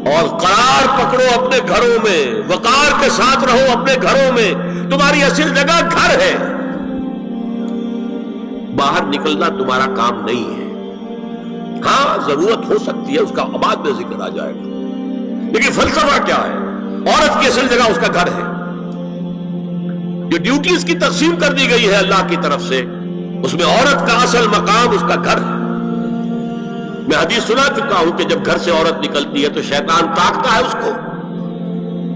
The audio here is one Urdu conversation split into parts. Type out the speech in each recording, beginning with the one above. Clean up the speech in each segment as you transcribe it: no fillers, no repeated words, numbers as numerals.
اور قرار پکڑو اپنے گھروں میں، وقار کے ساتھ رہو اپنے گھروں میں، تمہاری اصل جگہ گھر ہے، باہر نکلنا تمہارا کام نہیں ہے۔ ہاں ضرورت ہو سکتی ہے، اس کا بعد میں ذکر آ جائے گا، لیکن فلسفہ کیا ہے؟ عورت کی اصل جگہ اس کا گھر ہے۔ جو ڈیوٹیز کی تقسیم کر دی گئی ہے اللہ کی طرف سے، اس میں عورت کا اصل مقام اس کا گھر ہے۔ میں حدیث سنا چکا ہوں کہ جب گھر سے عورت نکلتی ہے تو شیطان تاکتا ہے اس کو،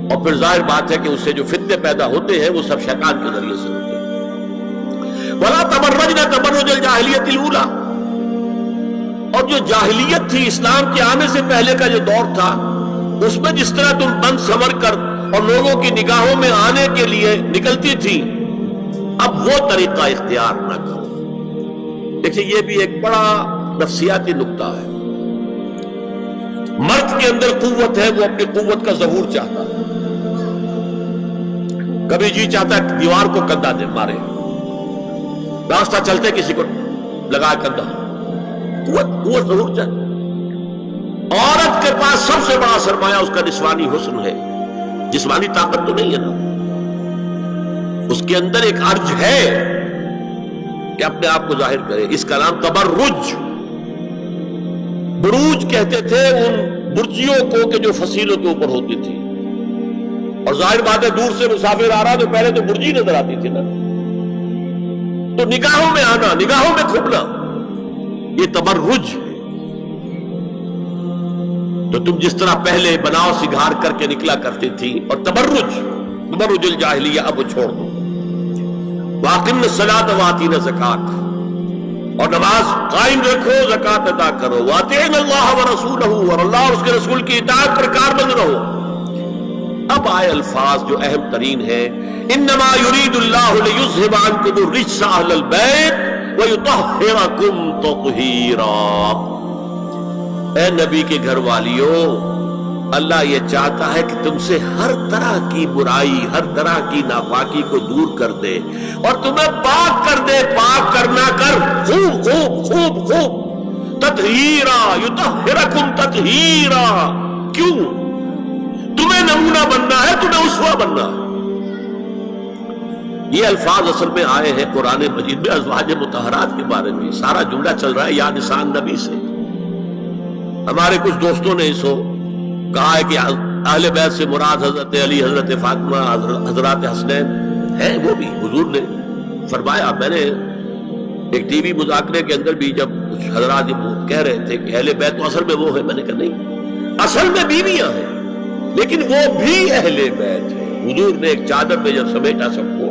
اور پھر ظاہر بات ہے کہ اس سے جو فتنے پیدا ہوتے ہیں وہ سب شیطان کے ذریعے سے ہوتے ہیں۔ وَلَا تَبَرَّجْنَ تَبَرُّجَ الْجَاهِلِيَّةِ الْأُولَىٰ، اور جو جاہلیت تھی، اسلام کے آنے سے پہلے کا جو دور تھا، اس میں جس طرح تم بند سنور کر اور لوگوں کی نگاہوں میں آنے کے لیے نکلتی تھی، اب وہ طریقہ اختیار نہ کرو۔ دیکھیں یہ بھی ایک بڑا نفسیاتی نکتہ ہے۔ مرد کے اندر قوت ہے، وہ اپنی قوت کا ظہور چاہتا ہے، کبھی جی چاہتا ہے دیوار کو کندھا دے مارے، راستہ چلتے کسی کو لگا کندھا، قوت ظہور چاہتا ہے۔ عورت کے پاس سب سے بڑا سرمایہ اس کا نسوانی حسن ہے، جسمانی طاقت تو نہیں ہے نا، اس کے اندر ایک ارج ہے کہ اپنے آپ کو ظاہر کرے۔ اس کا نام تبرج، بروج کہتے تھے ان برجیوں کو کہ جو فصیلوں کے اوپر ہوتی تھی، اور ظاہر بات ہے دور سے مسافر آ رہا تو پہلے تو برجی نظر آتی تھی نا، تو نگاہوں میں آنا، نگاہوں میں کھپنا، یہ تبرج ہے۔ تو تم جس طرح پہلے بناؤ سگھار کر کے نکلا کرتی تھی، اور تبرج الجاہلیہ اب چھوڑ دو۔ وَأَقِمْنَ الصَّلَاةَ وَآتِينَ الزَّكَاةَ، اور نماز قائم رکھو، زکات ادا کرو۔ وَأَطِیعْنَ اللَّهَ وَرَسُولَهُ، اور اللہ اور اس کے رسول کی اطاعت پر کاربند رہو۔ اب آئے الفاظ جو اہم ترین ہے، انما یرید اللہ لیذھب عنکم الرجس اہل البیت ویطہرکم تطہیرا۔ اے نبی کے گھر والیو، اللہ یہ چاہتا ہے کہ تم سے ہر طرح کی برائی، ہر طرح کی ناپاکی کو دور کر دے اور تمہیں پاک کر دے۔ پاک کرنا کر خوب خوب خوب خوب، تطہیرا، یطہرکم تطہیرا۔ کیوں؟ تمہیں نمونہ بننا ہے، تمہیں اسوہ بننا ہے۔ یہ الفاظ اصل میں آئے ہیں قرآن مجید میں ازواج مطہرات کے بارے میں۔ سارا جملہ چل رہا ہے یا نساء نبی سے۔ ہمارے کچھ دوستوں نے اسو کہا ہے کہ اہل بیت سے مراد حضرت علی، حضرت فاطمہ، حضرات حسنین ہیں۔ وہ بھی حضور نے فرمایا، میں نے ایک ٹی وی مذاکرے کے اندر بھی جب کچھ حضرات کہہ رہے تھے کہ اہل بیت تو اصل میں وہ ہے، میں نے کہا نہیں، اصل میں بیویاں ہیں لیکن وہ بھی اہل بیت ہے۔ حضور نے ایک چادر میں جب سمیٹا سب کو،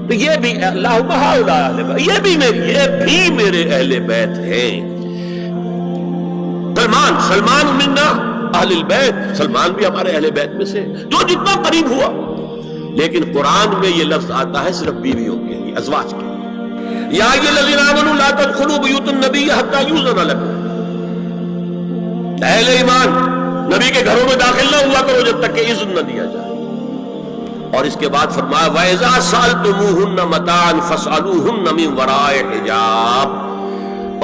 تو یہ بھی اللہم ہؤلاء اہل بیت، یہ بھی میرے اہل بیت ہیں۔ سلمان منا اہل البیت، سلمان بھی ہمارے اہل بیت میں سے، جو جتنا قریب ہوا۔ لیکن قرآن میں یہ لفظ آتا ہے صرف بیویوں کے لیے، ازواج کے لیے۔ یا ایھا الذین آمنوا لا تدخلوا بیوت النبی حتی یؤذن لکم، اہل ایمان نبی کے گھروں میں داخل نہ ہوا کرو جب تک کہ اذن نہ دیا جائے۔ اور اس کے بعد فرمایا وَإِذَا سَأَلْتُمُوهُنَّ مَتَاعًا فَاسْأَلُوهُنَّ مِنْ وَرَاءِ حِجَابٍ،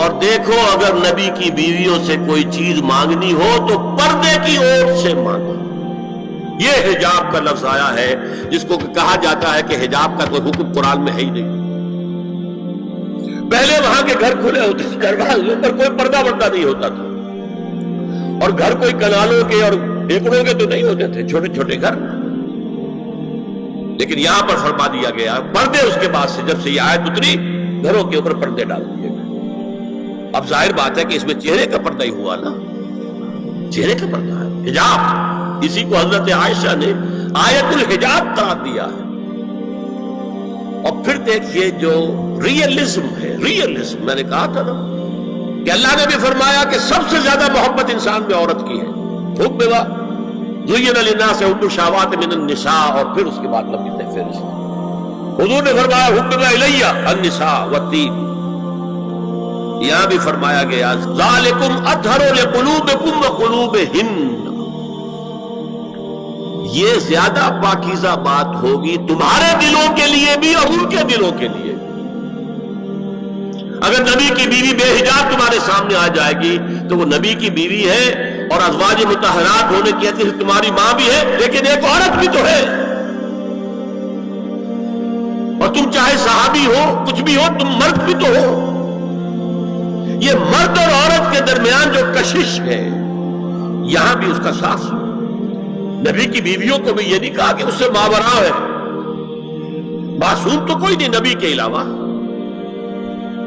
اور دیکھو اگر نبی کی بیویوں سے کوئی چیز مانگنی ہو تو پردے کی اوٹ سے مانگو۔ یہ حجاب کا لفظ آیا ہے جس کو کہا جاتا ہے کہ حجاب کا کوئی حکم قرآن میں ہے ہی نہیں۔ پہلے وہاں کے گھر کھلے ہوتے تھے، گھر والوں پر کوئی پردہ وردہ نہیں ہوتا تھا، اور گھر کوئی کنالوں کے اور ایکڑوں کے تو نہیں ہوتے تھے، چھوٹے چھوٹے گھر۔ لیکن یہاں پر فرما دیا گیا پردے، اس کے بعد سے جب سے یہ آیت اتری گھروں کے اوپر پردے ڈال دیے گئے۔ اب ظاہر بات ہے کہ اس میں چہرے کا پردہ ہی ہوا نا، چہرے کا پردہ ہے حجاب، اسی کو حضرت عائشہ نے آیت الحجاب قرار دیا ہے۔ اور پھر دیکھیے جو ریئلزم ہے، ریئلزم میں نے کہا تھا نا کہ اللہ نے بھی فرمایا کہ سب سے زیادہ محبت انسان میں عورت کی ہے، حب زین للناس حب الشہوات من النساء، اور پھر اس کے بعد لمبی فہرست۔ حضور نے فرمایا حب الیہ النساء والطیب، یہاں بھی فرمایا گیا ذالکم اطہر لقلوبکم وقلوبہن، یہ زیادہ پاکیزہ بات ہوگی تمہارے دلوں کے لیے بھی اور ان کے دلوں کے لیے۔ اگر نبی کی بیوی بے حجاب تمہارے سامنے آ جائے گی تو وہ نبی کی بیوی ہے اور ازواج مطہرات ہونے کی حیثیت سے تمہاری ماں بھی ہے، لیکن ایک عورت بھی تو ہے، اور تم چاہے صحابی ہو کچھ بھی ہو، تم مرد بھی تو ہو۔ یہ مرد اور عورت کے درمیان جو کشش ہے یہاں بھی اس کا ساس۔ نبی کی بیویوں کو بھی یہ نہیں کہا کہ اس سے ماوراء ہے، معصوم تو کوئی نہیں نبی کے علاوہ،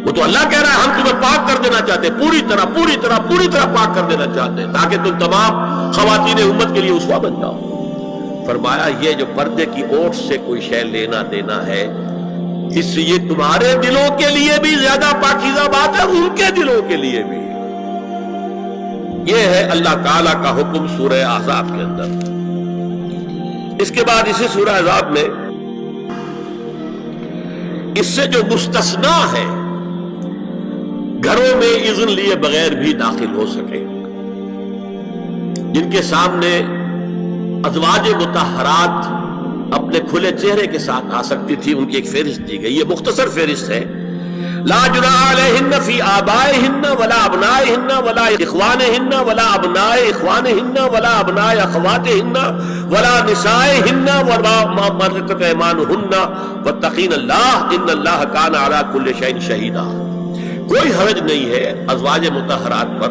وہ تو اللہ کہہ رہا ہے ہم تمہیں پاک کر دینا چاہتے ہیں، پوری طرح پاک کر دینا چاہتے ہیں تاکہ تم تمام خواتین امت کے لیے اسوہ بن جاؤ۔ فرمایا یہ جو پردے کی اوٹ سے کوئی شے لینا دینا ہے، اس سے یہ تمہارے دلوں کے لیے بھی زیادہ پاکیزہ بات ہے، ان کے دلوں کے لیے بھی۔ یہ ہے اللہ تعالیٰ کا حکم سورہ احزاب کے اندر۔ اس کے بعد اسی سورہ احزاب میں اس سے جو مستثنا ہے، گھروں میں اذن لیے بغیر بھی داخل ہو سکے، جن کے سامنے ازواج مطہرات اپنے کھلے چہرے کے ساتھ آ سکتی تھی، ان کی ایک فہرست دی گئی۔ یہ مختصر فہرست ہے۔ لا جناح علیہن فی آبائہن ولا ابنائہن ولا اخوانہن ولا ابناء اخوانہن ولا ابناء اخواتہن ولا نسائہن ولا ما ملکت ایمانہن واتقین اللہ ان اللہ کان علی کل شیء شہیدا۔ کوئی حرج نہیں ہے ازواج مطہرات پر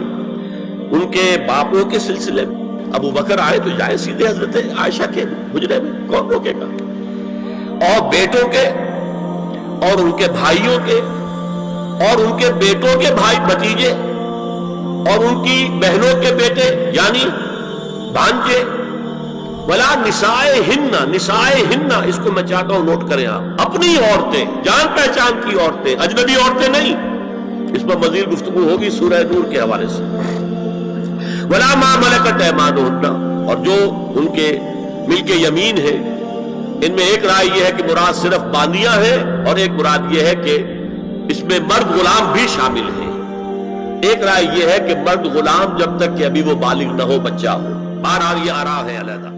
ان کے باپوں کے سلسلے میں۔ ابو بکر آئے تو جائے سیدھے حضرت عائشہ کے حجرے میں، کون روکے گا؟ اور بیٹوں کے اور ان کے بھائیوں کے اور ان کے بیٹوں کے بھائی بھتیجے اور ان کی بہنوں کے بیٹے یعنی بھانجے، ولا نسائہن، اس کو میں چاہتا ہوں نوٹ کریں آپ، اپنی عورتیں، جان پہچان کی عورتیں، اجنبی عورتیں نہیں۔ اس پر مزید گفتگو ہوگی سورہ نور کے حوالے سے۔ ولا ما ملکت ایمانہن، اور جو ان کے ملک یمین ہے، ان میں ایک رائے یہ ہے کہ مراد صرف باندیاں ہیں اور ایک مراد یہ ہے کہ اس میں مرد غلام بھی شامل ہیں۔ ایک رائے یہ ہے کہ مرد غلام جب تک کہ ابھی وہ بالغ نہ ہو، بچہ ہو۔ بہرحال یہ آراء ہے علیحدہ۔